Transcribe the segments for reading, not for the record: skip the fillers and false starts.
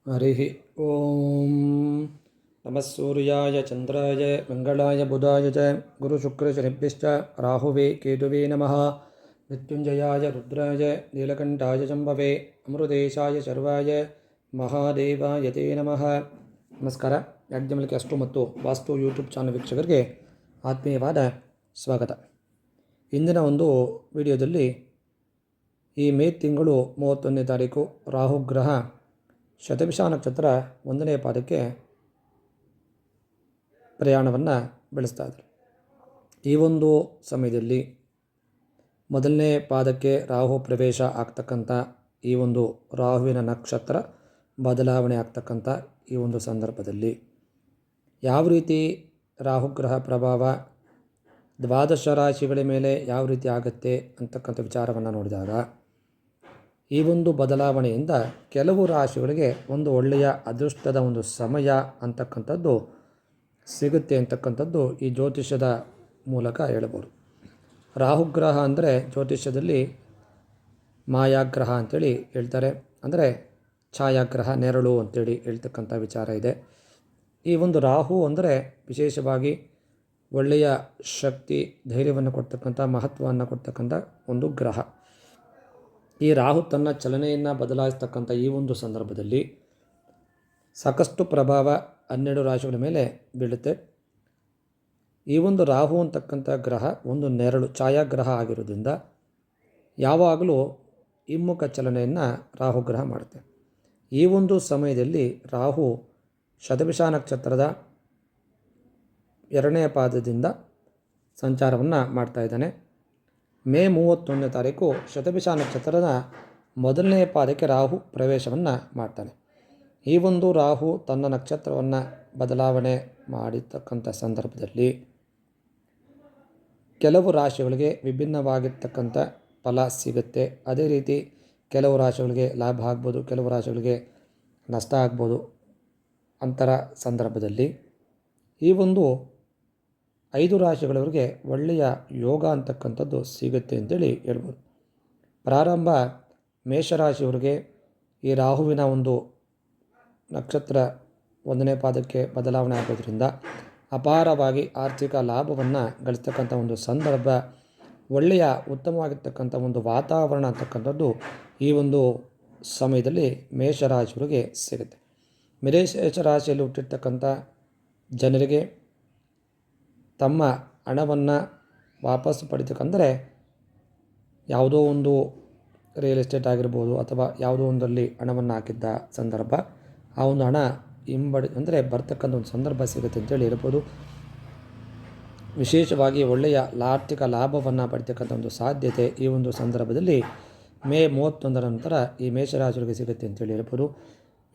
ಹರಿ ಓಂ ನಮಃ ಸೂರ್ಯಾಯ ಚಂದ್ರಾಯ ಮಂಗಳಾಯ ಬುಧಾಯ ಚ ಗುರುಶುಕ್ರಶನಿಭ್ಯಶ್ಚ ರಾಹುವೇ ಕೇತುವೇ ನಮಃ ಮೃತ್ಯುಂಜಯಾಯ ರುದ್ರಾಯ ನೀಲಕಂಠಾಯ ಶಂಭವೇ ಅಮೃತೇಶಾಯ ಶರ್ವಾಯ ಮಹಾದೇವಾಯ ತೇ ನಮಃ. ನಮಸ್ಕಾರ. ಯಾಜ್ಞವಲ್ಕ್ಯ ಅಷ್ಟು ಮತ್ತು ವಾಸ್ತು ಯೂಟ್ಯೂಬ್ ಚಾನಲ್ ವೀಕ್ಷಕರಿಗೆ ಆತ್ಮೀಯವಾದ ಸ್ವಾಗತ. ಇಂದಿನ ಒಂದು ವಿಡಿಯೋದಲ್ಲಿ ಈ ಮೇ ತಿಂಗಳು 31ನೇ ತಾರೀಕು ರಾಹುಗ್ರಹ ಶತಭಿಷ ನಕ್ಷತ್ರ 1ನೇ ಪಾದಕ್ಕೆ ಪ್ರಯಾಣವನ್ನು ಬೆಳೆಸ್ತಾ ಇದ್ದಾರೆ. ಈ ಒಂದು ಸಮಯದಲ್ಲಿ 1ನೇ ಪಾದಕ್ಕೆ ರಾಹು ಪ್ರವೇಶ ಆಗ್ತಕ್ಕಂಥ ಈ ಒಂದು ರಾಹುವಿನ ನಕ್ಷತ್ರ ಬದಲಾವಣೆ ಆಗ್ತಕ್ಕಂಥ ಈ ಒಂದು ಸಂದರ್ಭದಲ್ಲಿ ಯಾವ ರೀತಿ ರಾಹುಗ್ರಹ ಪ್ರಭಾವ ದ್ವಾದಶ ರಾಶಿಗಳ ಮೇಲೆ ಯಾವ ರೀತಿ ಆಗುತ್ತೆ ಅಂತಕ್ಕಂಥ ವಿಚಾರವನ್ನು ನೋಡಿದಾಗ, ಈ ಒಂದು ಬದಲಾವಣೆಯಿಂದ ಕೆಲವು ರಾಶಿಗಳಿಗೆ ಒಂದು ಒಳ್ಳೆಯ ಅದೃಷ್ಟದ ಒಂದು ಸಮಯ ಅಂತಕ್ಕಂಥದ್ದು ಸಿಗುತ್ತೆ ಅಂತಕ್ಕಂಥದ್ದು ಈ ಜ್ಯೋತಿಷ್ಯದ ಮೂಲಕ ಹೇಳ್ಬೋದು. ರಾಹುಗ್ರಹ ಅಂದರೆ ಜ್ಯೋತಿಷ್ಯದಲ್ಲಿ ಮಾಯಾಗ್ರಹ ಅಂತೇಳಿ ಹೇಳ್ತಾರೆ, ಅಂದರೆ ಛಾಯಾಗ್ರಹ, ನೆರಳು ಅಂತೇಳಿ ಹೇಳ್ತಕ್ಕಂಥ ವಿಚಾರ ಇದೆ. ಈ ಒಂದು ರಾಹು ಅಂದರೆ ವಿಶೇಷವಾಗಿ ಒಳ್ಳೆಯ ಶಕ್ತಿ, ಧೈರ್ಯವನ್ನು ಕೊಡ್ತಕ್ಕಂಥ, ಮಹತ್ವವನ್ನು ಕೊಡ್ತಕ್ಕಂಥ ಒಂದು ಗ್ರಹ. ಈ ರಾಹು ತನ್ನ ಚಲನೆಯನ್ನು ಬದಲಾಯಿಸ್ತಕ್ಕಂಥ ಈ ಒಂದು ಸಂದರ್ಭದಲ್ಲಿ ಸಾಕಷ್ಟು ಪ್ರಭಾವ 12 ರಾಶಿಗಳ ಮೇಲೆ ಬೀಳುತ್ತೆ. ಈ ಒಂದು ರಾಹು ಅಂತಕ್ಕಂಥ ಗ್ರಹ ಒಂದು ನೆರಳು ಛಾಯಾಗ್ರಹ ಆಗಿರೋದ್ರಿಂದ ಯಾವಾಗಲೂ ಹಿಮ್ಮುಖ ಚಲನೆಯನ್ನು ರಾಹುಗ್ರಹ ಮಾಡುತ್ತೆ. ಈ ಒಂದು ಸಮಯದಲ್ಲಿ ರಾಹು ಶತಭಿಷ ನಕ್ಷತ್ರದ 2ನೇ ಪಾದದಿಂದ ಸಂಚಾರವನ್ನು ಮಾಡ್ತಾ ಇದ್ದಾನೆ. ಮೇ 31ನೇ ತಾರೀಕು ಶತಭಿಷ ನಕ್ಷತ್ರದ 1ನೇ ಪಾದಕ್ಕೆ ರಾಹು ಪ್ರವೇಶವನ್ನು ಮಾಡ್ತಾನೆ. ಈ ಒಂದು ರಾಹು ತನ್ನ ನಕ್ಷತ್ರವನ್ನು ಬದಲಾವಣೆ ಮಾಡಿರ್ತಕ್ಕಂಥ ಸಂದರ್ಭದಲ್ಲಿ ಕೆಲವು ರಾಶಿಗಳಿಗೆ ವಿಭಿನ್ನವಾಗಿರ್ತಕ್ಕಂಥ ಫಲ ಸಿಗುತ್ತೆ. ಅದೇ ರೀತಿ ಕೆಲವು ರಾಶಿಗಳಿಗೆ ಲಾಭ ಆಗ್ಬೋದು, ಕೆಲವು ರಾಶಿಗಳಿಗೆ ನಷ್ಟ ಆಗ್ಬೋದು. ಅಂತರ ಸಂದರ್ಭದಲ್ಲಿ ಈ ಒಂದು 5 ರಾಶಿಗಳವರಿಗೆ ಒಳ್ಳೆಯ ಯೋಗ ಅಂತಕ್ಕಂಥದ್ದು ಸಿಗುತ್ತೆ ಅಂತೇಳಿ ಹೇಳ್ಬೋದು. ಪ್ರಾರಂಭ ಮೇಷರಾಶಿಯವರಿಗೆ ಈ ರಾಹುವಿನ ಒಂದು ನಕ್ಷತ್ರ 1ನೇ ಪಾದಕ್ಕೆ ಬದಲಾವಣೆ ಆಗೋದ್ರಿಂದ ಅಪಾರವಾಗಿ ಆರ್ಥಿಕ ಲಾಭವನ್ನು ಗಳಿಸ್ತಕ್ಕಂಥ ಒಂದು ಸಂದರ್ಭ, ಒಳ್ಳೆಯ ಉತ್ತಮವಾಗಿರ್ತಕ್ಕಂಥ ಒಂದು ವಾತಾವರಣ ಅಂತಕ್ಕಂಥದ್ದು ಈ ಒಂದು ಸಮಯದಲ್ಲಿ ಮೇಷರಾಶಿಯವರಿಗೆ ಸಿಗುತ್ತೆ. ಮೇಷರಾಶಿಯಲ್ಲಿ ಹುಟ್ಟಿರ್ತಕ್ಕಂಥ ಜನರಿಗೆ ತಮ್ಮ ಹಣವನ್ನು ವಾಪಸ್ ಪಡಿತಕ್ಕಂದರೆ ಯಾವುದೋ ಒಂದು ರಿಯಲ್ ಎಸ್ಟೇಟ್ ಆಗಿರ್ಬೋದು ಅಥವಾ ಯಾವುದೋ ಒಂದರಲ್ಲಿ ಹಣವನ್ನು ಹಾಕಿದ್ದ ಸಂದರ್ಭ, ಆ ಒಂದು ಹಣ ಅಂದರೆ ಬರ್ತಕ್ಕಂಥ ಒಂದು ಸಂದರ್ಭ ಸಿಗುತ್ತೆ ಅಂತೇಳಿ ಹೇಳ್ಬೋದು. ವಿಶೇಷವಾಗಿ ಒಳ್ಳೆಯ ಆರ್ಥಿಕ ಲಾಭವನ್ನು ಪಡಿತಕ್ಕಂಥ ಒಂದು ಸಾಧ್ಯತೆ ಈ ಒಂದು ಸಂದರ್ಭದಲ್ಲಿ ಮೇ 31ರ ನಂತರ ಈ ಮೇಷರಾಶಿಯವರಿಗೆ ಸಿಗುತ್ತೆ ಅಂತೇಳಿ ಹೇಳ್ಬೋದು.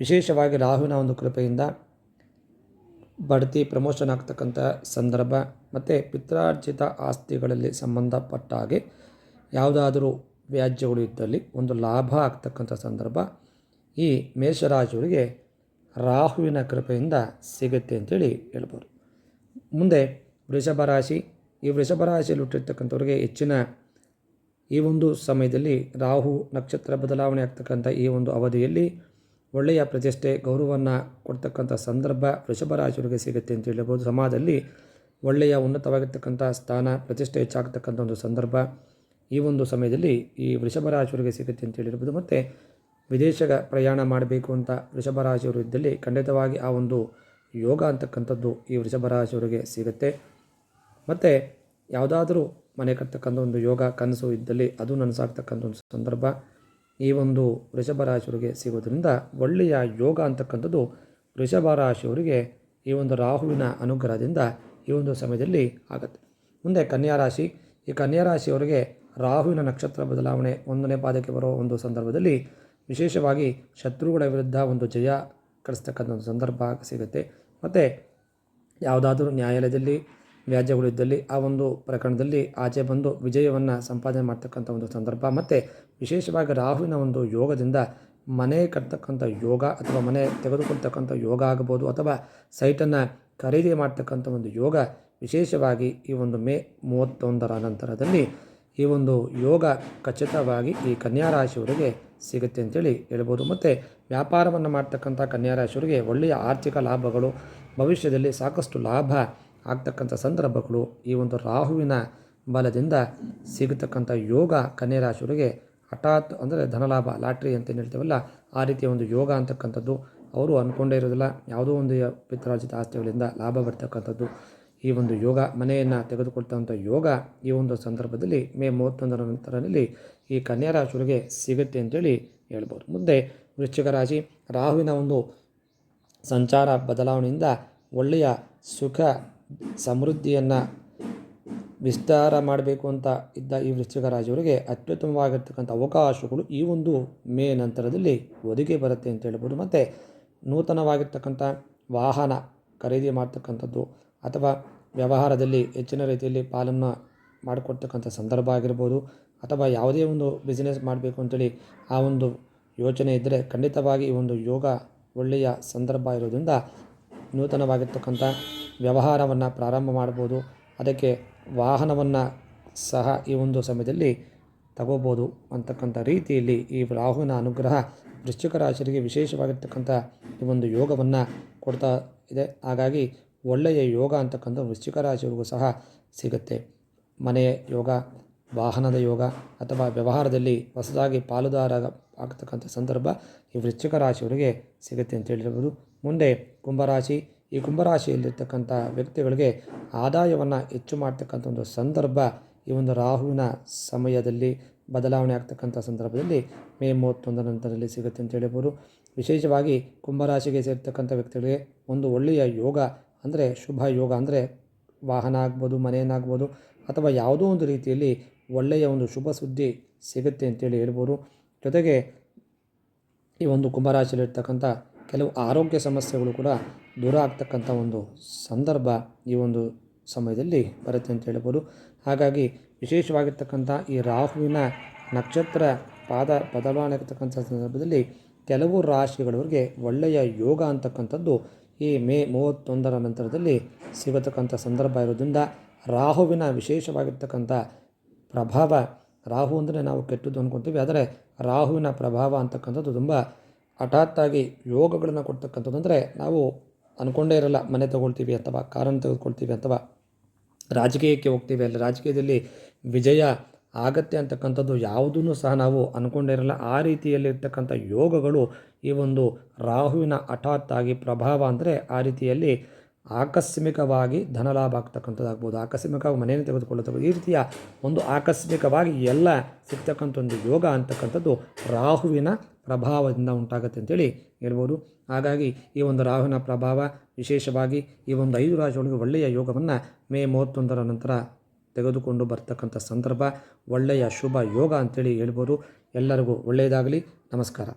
ವಿಶೇಷವಾಗಿ ರಾಹುವಿನ ಒಂದು ಕೃಪೆಯಿಂದ ಬಡ್ತಿ, ಪ್ರಮೋಷನ್ ಆಗ್ತಕ್ಕಂಥ ಸಂದರ್ಭ ಮತ್ತು ಪಿತ್ರಾರ್ಜಿತ ಆಸ್ತಿಗಳಲ್ಲಿ ಸಂಬಂಧಪಟ್ಟ ಹಾಗೆ ಯಾವುದಾದರೂ ವ್ಯಾಜ್ಯಗಳು ಇದ್ದಲ್ಲಿ ಒಂದು ಲಾಭ ಆಗ್ತಕ್ಕಂಥ ಸಂದರ್ಭ ಈ ಮೇಷರಾಶಿಯವರಿಗೆ ರಾಹುವಿನ ಕೃಪೆಯಿಂದ ಸಿಗುತ್ತೆ ಅಂತೇಳಿ ಹೇಳ್ಬೋದು. ಮುಂದೆ ವೃಷಭ ರಾಶಿ. ಈ ವೃಷಭ ರಾಶಿಯಲ್ಲಿ ಹುಟ್ಟಿರ್ತಕ್ಕಂಥವ್ರಿಗೆ ಹೆಚ್ಚಿನ ಈ ಒಂದು ಸಮಯದಲ್ಲಿ ರಾಹು ನಕ್ಷತ್ರ ಬದಲಾವಣೆ ಆಗ್ತಕ್ಕಂಥ ಈ ಒಂದು ಅವಧಿಯಲ್ಲಿ ಒಳ್ಳೆಯ ಪ್ರತಿಷ್ಠೆ, ಗೌರವವನ್ನು ಕೊಡ್ತಕ್ಕಂಥ ಸಂದರ್ಭ ವೃಷಭ ರಾಶಿಯವರಿಗೆ ಸಿಗುತ್ತೆ ಅಂತ ಹೇಳ್ಬೋದು. ಸಮಾಜದಲ್ಲಿ ಒಳ್ಳೆಯ ಉನ್ನತವಾಗಿರ್ತಕ್ಕಂಥ ಸ್ಥಾನ, ಪ್ರತಿಷ್ಠೆ ಹೆಚ್ಚಾಗ್ತಕ್ಕಂಥ ಒಂದು ಸಂದರ್ಭ ಈ ಒಂದು ಸಮಯದಲ್ಲಿ ಈ ವೃಷಭ ರಾಶಿಯವರಿಗೆ ಸಿಗುತ್ತೆ ಅಂತ ಹೇಳಿರ್ಬೋದು. ಮತ್ತು ವಿದೇಶ ಪ್ರಯಾಣ ಮಾಡಬೇಕು ಅಂತ ವೃಷಭ ರಾಶಿಯವರು ಇದ್ದಲ್ಲಿ ಖಂಡಿತವಾಗಿ ಆ ಒಂದು ಯೋಗ ಅಂತಕ್ಕಂಥದ್ದು ಈ ವೃಷಭ ರಾಶಿಯವರಿಗೆ ಸಿಗುತ್ತೆ. ಮತ್ತು ಯಾವುದಾದ್ರೂ ಮನೆ ಕಟ್ತಕ್ಕಂಥ ಒಂದು ಯೋಗ ಕನಸು ಇದ್ದಲ್ಲಿ ಅದು ನನಸಾಗ್ತಕ್ಕಂಥ ಒಂದು ಸಂದರ್ಭ ಈ ಒಂದು ವೃಷಭ ರಾಶಿಯವರಿಗೆ ಸಿಗೋದ್ರಿಂದ ಒಳ್ಳೆಯ ಯೋಗ ಅಂತಕ್ಕಂಥದ್ದು ವೃಷಭ ರಾಶಿಯವರಿಗೆ ಈ ಒಂದು ರಾಹುವಿನ ಅನುಗ್ರಹದಿಂದ ಈ ಒಂದು ಸಮಯದಲ್ಲಿ ಆಗುತ್ತೆ. ಮುಂದೆ ಕನ್ಯಾ ರಾಶಿ. ಈ ಕನ್ಯಾ ರಾಶಿಯವರಿಗೆ ರಾಹುವಿನ ನಕ್ಷತ್ರ ಬದಲಾವಣೆ 1ನೇ ಪಾದಕ್ಕೆ ಬರೋ ಒಂದು ಸಂದರ್ಭದಲ್ಲಿ ವಿಶೇಷವಾಗಿ ಶತ್ರುಗಳ ವಿರುದ್ಧ ಒಂದು ಜಯ ಗಳಿಸ್ತಕ್ಕಂಥ ಒಂದು ಸಂದರ್ಭ ಸಿಗುತ್ತೆ. ಮತ್ತು ಯಾವುದಾದ್ರೂ ನ್ಯಾಯಾಲಯದಲ್ಲಿ ವ್ಯಾಜ್ಯಗಳಿದ್ದಲ್ಲಿ ಆ ಒಂದು ಪ್ರಕರಣದಲ್ಲಿ ಆಚೆ ಬಂದು ವಿಜಯವನ್ನು ಸಂಪಾದನೆ ಮಾಡ್ತಕ್ಕಂಥ ಒಂದು ಸಂದರ್ಭ. ಮತ್ತು ವಿಶೇಷವಾಗಿ ರಾಹುವಿನ ಒಂದು ಯೋಗದಿಂದ ಮನೆ ಕಟ್ತಕ್ಕಂಥ ಯೋಗ ಅಥವಾ ಮನೆ ತೆಗೆದುಕೊಳ್ತಕ್ಕಂಥ ಯೋಗ ಆಗ್ಬೋದು, ಅಥವಾ ಸೈಟನ್ನು ಖರೀದಿ ಮಾಡ್ತಕ್ಕಂಥ ಒಂದು ಯೋಗ ವಿಶೇಷವಾಗಿ ಈ ಒಂದು ಮೇ 31ರ ನಂತರದಲ್ಲಿ ಈ ಒಂದು ಯೋಗ ಖಚಿತವಾಗಿ ಈ ಕನ್ಯಾ ರಾಶಿಯವರಿಗೆ ಸಿಗುತ್ತೆ ಅಂತೇಳಿ ಹೇಳ್ಬೋದು. ಮತ್ತು ವ್ಯಾಪಾರವನ್ನು ಮಾಡ್ತಕ್ಕಂಥ ಕನ್ಯಾ ರಾಶಿಯವರಿಗೆ ಒಳ್ಳೆಯ ಆರ್ಥಿಕ ಲಾಭಗಳು, ಭವಿಷ್ಯದಲ್ಲಿ ಸಾಕಷ್ಟು ಲಾಭ ಆಗ್ತಕ್ಕಂಥ ಸಂದರ್ಭಗಳು ಈ ಒಂದು ರಾಹುವಿನ ಬಲದಿಂದ ಸಿಗತಕ್ಕಂಥ ಯೋಗ ಕನ್ಯಾ ರಾಶಿಯವರಿಗೆ ಹಠಾತ್ ಅಂದರೆ ಧನಲಾಭ, ಲಾಟ್ರಿ ಅಂತ ಹೇಳ್ತೀವಲ್ಲ, ಆ ರೀತಿಯ ಒಂದು ಯೋಗ ಅಂತಕ್ಕಂಥದ್ದು ಅವರು ಅಂದ್ಕೊಂಡೇ ಇರೋದಿಲ್ಲ. ಯಾವುದೋ ಒಂದು ಪಿತ್ರಾರ್ಜಿತ ಆಸ್ತಿಗಳಿಂದ ಲಾಭ ಬರ್ತಕ್ಕಂಥದ್ದು, ಈ ಒಂದು ಯೋಗ ಮನೆಯನ್ನು ತೆಗೆದುಕೊಳ್ತಕ್ಕಂಥ ಯೋಗ ಈ ಒಂದು ಸಂದರ್ಭದಲ್ಲಿ ಮೇ 31ರ ನಂತರದಲ್ಲಿ ಈ ಕನ್ಯಾ ರಾಶಿಯವರಿಗೆ ಸಿಗುತ್ತೆ ಅಂತೇಳಿ ಹೇಳ್ಬೋದು. ಮುಂದೆ ವೃಶ್ಚಿಕ ರಾಶಿ, ರಾಹುವಿನ ಒಂದು ಸಂಚಾರ ಬದಲಾವಣೆಯಿಂದ ಒಳ್ಳೆಯ ಸುಖ ಸಮೃದ್ಧಿಯನ್ನು ವಿಸ್ತಾರ ಮಾಡಬೇಕು ಅಂತ ಇದ್ದ ಈ ವೃಶ್ಚಿಕ ರಾಶಿಯವರಿಗೆ ಅತ್ಯುತ್ತಮವಾಗಿರ್ತಕ್ಕಂಥ ಅವಕಾಶಗಳು ಈ ಒಂದು ಮೇ ನಂತರದಲ್ಲಿ ಒದಗಿ ಬರುತ್ತೆ ಅಂತ ಹೇಳ್ಬೋದು. ಮತ್ತು ನೂತನವಾಗಿರ್ತಕ್ಕಂಥ ವಾಹನ ಖರೀದಿ ಮಾಡ್ತಕ್ಕಂಥದ್ದು ಅಥವಾ ವ್ಯವಹಾರದಲ್ಲಿ ಹೆಚ್ಚಿನ ರೀತಿಯಲ್ಲಿ ಪಾಲನ್ನು ಮಾಡಿಕೊಡ್ತಕ್ಕಂಥ ಸಂದರ್ಭ ಆಗಿರ್ಬೋದು, ಅಥವಾ ಯಾವುದೇ ಒಂದು ಬಿಸ್ನೆಸ್ ಮಾಡಬೇಕು ಅಂತೇಳಿ ಆ ಒಂದು ಯೋಚನೆ ಇದ್ದರೆ ಖಂಡಿತವಾಗಿ ಈ ಒಂದು ಯೋಗ ಒಳ್ಳೆಯ ಸಂದರ್ಭ ಇರೋದ್ರಿಂದ ನೂತನವಾಗಿರ್ತಕ್ಕಂಥ ವ್ಯವಹಾರವನ್ನು ಪ್ರಾರಂಭ ಮಾಡ್ಬೋದು. ಅದಕ್ಕೆ ವಾಹನವನ್ನು ಸಹ ಈ ಒಂದು ಸಮಯದಲ್ಲಿ ತಗೋಬೋದು ಅಂತಕ್ಕಂಥ ರೀತಿಯಲ್ಲಿ ಈ ರಾಹುವಿನ ಅನುಗ್ರಹ ವೃಶ್ಚಿಕ ರಾಶಿಯವರಿಗೆ ವಿಶೇಷವಾಗಿರ್ತಕ್ಕಂಥ ಈ ಒಂದು ಯೋಗವನ್ನು ಕೊಡ್ತಾ ಇದೆ. ಹಾಗಾಗಿ ಒಳ್ಳೆಯ ಯೋಗ ಅಂತಕ್ಕಂಥ ವೃಶ್ಚಿಕ ರಾಶಿಯವರಿಗೂ ಸಹ ಸಿಗುತ್ತೆ. ಮನೆಯ ಯೋಗ, ವಾಹನದ ಯೋಗ ಅಥವಾ ವ್ಯವಹಾರದಲ್ಲಿ ಹೊಸದಾಗಿ ಪಾಲುದಾರ ಆಗ್ತಕ್ಕಂಥ ಸಂದರ್ಭ ಈ ವೃಶ್ಚಿಕ ರಾಶಿಯವರಿಗೆ ಸಿಗುತ್ತೆ ಅಂತ ಹೇಳಿರ್ಬೋದು. ಮುಂದೆ ಕುಂಭರಾಶಿ, ಈ ಕುಂಭರಾಶಿಯಲ್ಲಿರ್ತಕ್ಕಂಥ ವ್ಯಕ್ತಿಗಳಿಗೆ ಆದಾಯವನ್ನು ಹೆಚ್ಚು ಮಾಡ್ತಕ್ಕಂಥ ಒಂದು ಸಂದರ್ಭ ಈ ಒಂದು ರಾಹುವಿನ ಸಮಯದಲ್ಲಿ ಬದಲಾವಣೆ ಆಗ್ತಕ್ಕಂಥ ಸಂದರ್ಭದಲ್ಲಿ ಮೇ 31ರ ನಂತರದಲ್ಲಿ ಸಿಗುತ್ತೆ ಅಂತ ಹೇಳ್ಬೋದು. ವಿಶೇಷವಾಗಿ ಕುಂಭರಾಶಿಗೆ ಸೇರ್ತಕ್ಕಂಥ ವ್ಯಕ್ತಿಗಳಿಗೆ ಒಂದು ಒಳ್ಳೆಯ ಯೋಗ ಅಂದರೆ ಶುಭ ಯೋಗ ಅಂದರೆ ವಾಹನ ಆಗ್ಬೋದು, ಮನೆಯನ್ನಾಗ್ಬೋದು, ಅಥವಾ ಯಾವುದೋ ಒಂದು ರೀತಿಯಲ್ಲಿ ಒಳ್ಳೆಯ ಒಂದು ಶುಭ ಸುದ್ದಿ ಸಿಗುತ್ತೆ ಅಂತೇಳಿ ಹೇಳ್ಬೋದು. ಜೊತೆಗೆ ಈ ಒಂದು ಕುಂಭರಾಶಿಯಲ್ಲಿರ್ತಕ್ಕಂಥ ಕೆಲವು ಆರೋಗ್ಯ ಸಮಸ್ಯೆಗಳು ಕೂಡ ದೂರ ಆಗ್ತಕ್ಕಂಥ ಒಂದು ಸಂದರ್ಭ ಈ ಒಂದು ಸಮಯದಲ್ಲಿ ಬರುತ್ತೆ ಅಂತ ಹೇಳ್ಬೋದು. ಹಾಗಾಗಿ ವಿಶೇಷವಾಗಿರ್ತಕ್ಕಂಥ ಈ ರಾಹುವಿನ ನಕ್ಷತ್ರ ಪಾದ ಬದಲಾವಣೆ ಆಗ್ತಕ್ಕಂಥ ಸಂದರ್ಭದಲ್ಲಿ ಕೆಲವು ರಾಶಿಗಳವರಿಗೆ ಒಳ್ಳೆಯ ಯೋಗ ಅಂತಕ್ಕಂಥದ್ದು ಈ ಮೇ 31ರ ನಂತರದಲ್ಲಿ ಸಿಗತಕ್ಕಂಥ ಸಂದರ್ಭ ಇರೋದ್ರಿಂದ ರಾಹುವಿನ ವಿಶೇಷವಾಗಿರ್ತಕ್ಕಂಥ ಪ್ರಭಾವ, ರಾಹು ಅಂದರೆ ನಾವು ಕೆಟ್ಟದ್ದು ಅಂದ್ಕೊತೀವಿ, ಆದರೆ ರಾಹುವಿನ ಪ್ರಭಾವ ಅಂತಕ್ಕಂಥದ್ದು ತುಂಬ ಹಠಾತ್ತಾಗಿ ಯೋಗಗಳನ್ನು ಕೊಡ್ತಕ್ಕಂಥದ್ದು. ಅಂದರೆ ನಾವು ಅಂದ್ಕೊಂಡೇ ಇರಲ್ಲ, ಮನೆ ತೊಗೊಳ್ತೀವಿ ಅಥವಾ ಕಾರನ್ನು ತೆಗೆದುಕೊಳ್ತೀವಿ ಅಥವಾ ರಾಜಕೀಯಕ್ಕೆ ಹೋಗ್ತೀವಿ, ಅಲ್ಲಿ ರಾಜಕೀಯದಲ್ಲಿ ವಿಜಯ ಆಗತ್ತೆ ಅಂತಕ್ಕಂಥದ್ದು ಯಾವುದೂ ಸಹ ನಾವು ಅಂದ್ಕೊಂಡೇ ಇರಲ್ಲ. ಆ ರೀತಿಯಲ್ಲಿರ್ತಕ್ಕಂಥ ಯೋಗಗಳು ಈ ಒಂದು ರಾಹುವಿನ ಹಠಾತ್ತಾಗಿ ಪ್ರಭಾವ ಅಂದರೆ ಆ ರೀತಿಯಲ್ಲಿ ಆಕಸ್ಮಿಕವಾಗಿ ಧನಲಾಭ ಆಗ್ತಕ್ಕಂಥದ್ದಾಗ್ಬೋದು, ಆಕಸ್ಮಿಕವಾಗಿ ಮನೆಯನ್ನು ತೆಗೆದುಕೊಳ್ಳತಕ್ಕಂಥ ಈ ರೀತಿಯ ಒಂದು ಆಕಸ್ಮಿಕವಾಗಿ ಎಲ್ಲ ಸಿಗ್ತಕ್ಕಂಥ ಒಂದು ಯೋಗ ಅಂತಕ್ಕಂಥದ್ದು ರಾಹುವಿನ ಪ್ರಭಾವದಿಂದ ಉಂಟಾಗುತ್ತೆ ಅಂತೇಳಿ ಹೇಳ್ಬೋದು. ಹಾಗಾಗಿ ಈ ಒಂದು ರಾಹುವಿನ ಪ್ರಭಾವ ವಿಶೇಷವಾಗಿ ಈ ಒಂದು 5 ರಾಶಿಗಳಿಗೆ ಒಳ್ಳೆಯ ಯೋಗವನ್ನು ಮೇ 31ರ ನಂತರ ತೆಗೆದುಕೊಂಡು ಬರ್ತಕ್ಕಂಥ ಸಂದರ್ಭ ಒಳ್ಳೆಯ ಶುಭ ಯೋಗ ಅಂತೇಳಿ ಹೇಳ್ಬೋದು. ಎಲ್ಲರಿಗೂ ಒಳ್ಳೆಯದಾಗಲಿ. ನಮಸ್ಕಾರ.